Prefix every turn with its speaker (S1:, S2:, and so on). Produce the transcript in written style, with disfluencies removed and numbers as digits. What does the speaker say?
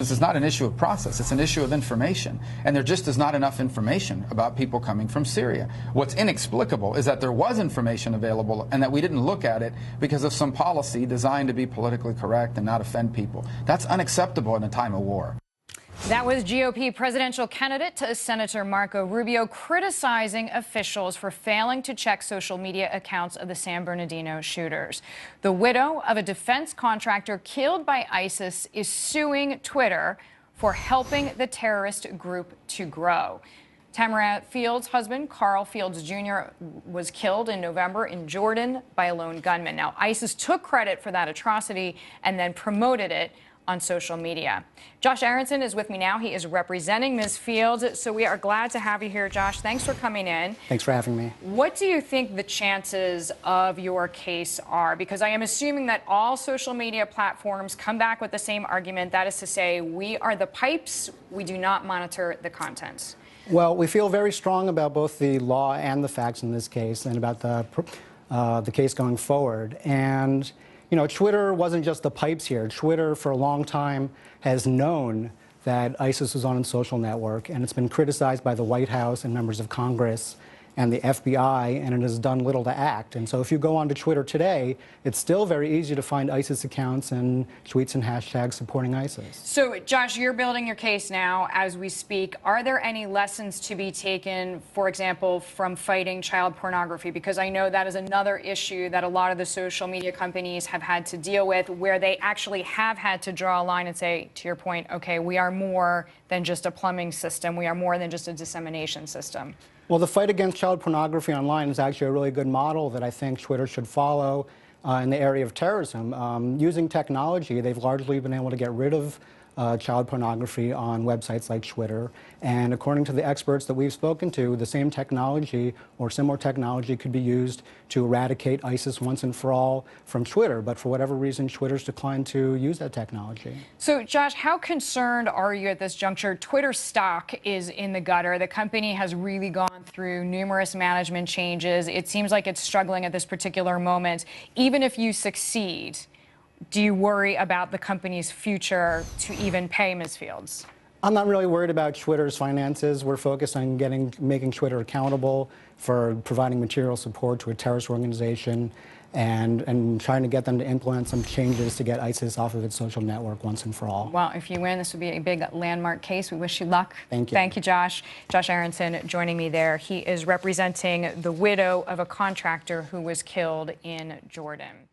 S1: This is not an issue of process, it's an issue of information. And there just is not enough information about people coming from Syria. What's inexplicable is that there was information available and that we didn't look at it because of some policy designed to be politically correct and not offend people. That's unacceptable in a time of war.
S2: That was GOP presidential candidate Senator Marco Rubio criticizing officials for failing to check social media accounts of the San Bernardino shooters. The widow of a defense contractor killed by ISIS is suing Twitter for helping the terrorist group to grow. Tamara Fields' husband, Carl Fields Jr., was killed in November in Jordan by a lone gunman. Now, ISIS took credit for that atrocity and then promoted it on social media. Josh Aronson is with me now. He is representing Ms. Fields. So we are glad to have you here, Josh. Thanks for coming in.
S3: Thanks for having me.
S2: What do you think the chances of your case are? Because I am assuming that all social media platforms come back with the same argument. That is to say, we are the pipes. We do not monitor the contents.
S3: Well, we feel very strong about both the law and the facts in this case and about the case going forward. And you know, Twitter wasn't just the pipes here. Twitter, for a long time, has known that ISIS was on a social network, and it's been criticized by the White House and members of Congress and the FBI, and it has done little to act. And so if you go onto Twitter today, it's still very easy to find ISIS accounts and tweets and hashtags supporting ISIS.
S2: So, Josh, you're building your case now as we speak. Are there any lessons to be taken, for example, from fighting child pornography? Because I know that is another issue that a lot of the social media companies have had to deal with, where they actually have had to draw a line and say, to your point, okay, we are more than just a plumbing system. We are more than just a dissemination system.
S3: Well, the fight against child pornography online is actually a really good model that I think Twitter should follow in the area of terrorism. Using technology, they've largely been able to get rid of child pornography on websites like Twitter. And according to the experts that we've spoken to, the same technology or similar technology could be used to eradicate ISIS once and for all from Twitter. But for whatever reason, Twitter's declined to use that technology.
S2: So, Josh, how concerned are you at this juncture? Twitter stock is in the gutter. The company has really gone through numerous management changes. It seems like it's struggling at this particular moment. Even if you succeed, do you worry about the company's future to even pay Ms. Fields?
S3: I'm not really worried about Twitter's finances. We're focused on making Twitter accountable for providing material support to a terrorist organization and trying to get them to implement some changes to get ISIS off of its social network once and for all.
S2: Well, if you win, this would be a big landmark case. We wish you luck.
S3: Thank you.
S2: Thank you, Josh. Josh Aronson joining me there. He is representing the widow of a contractor who was killed in Jordan.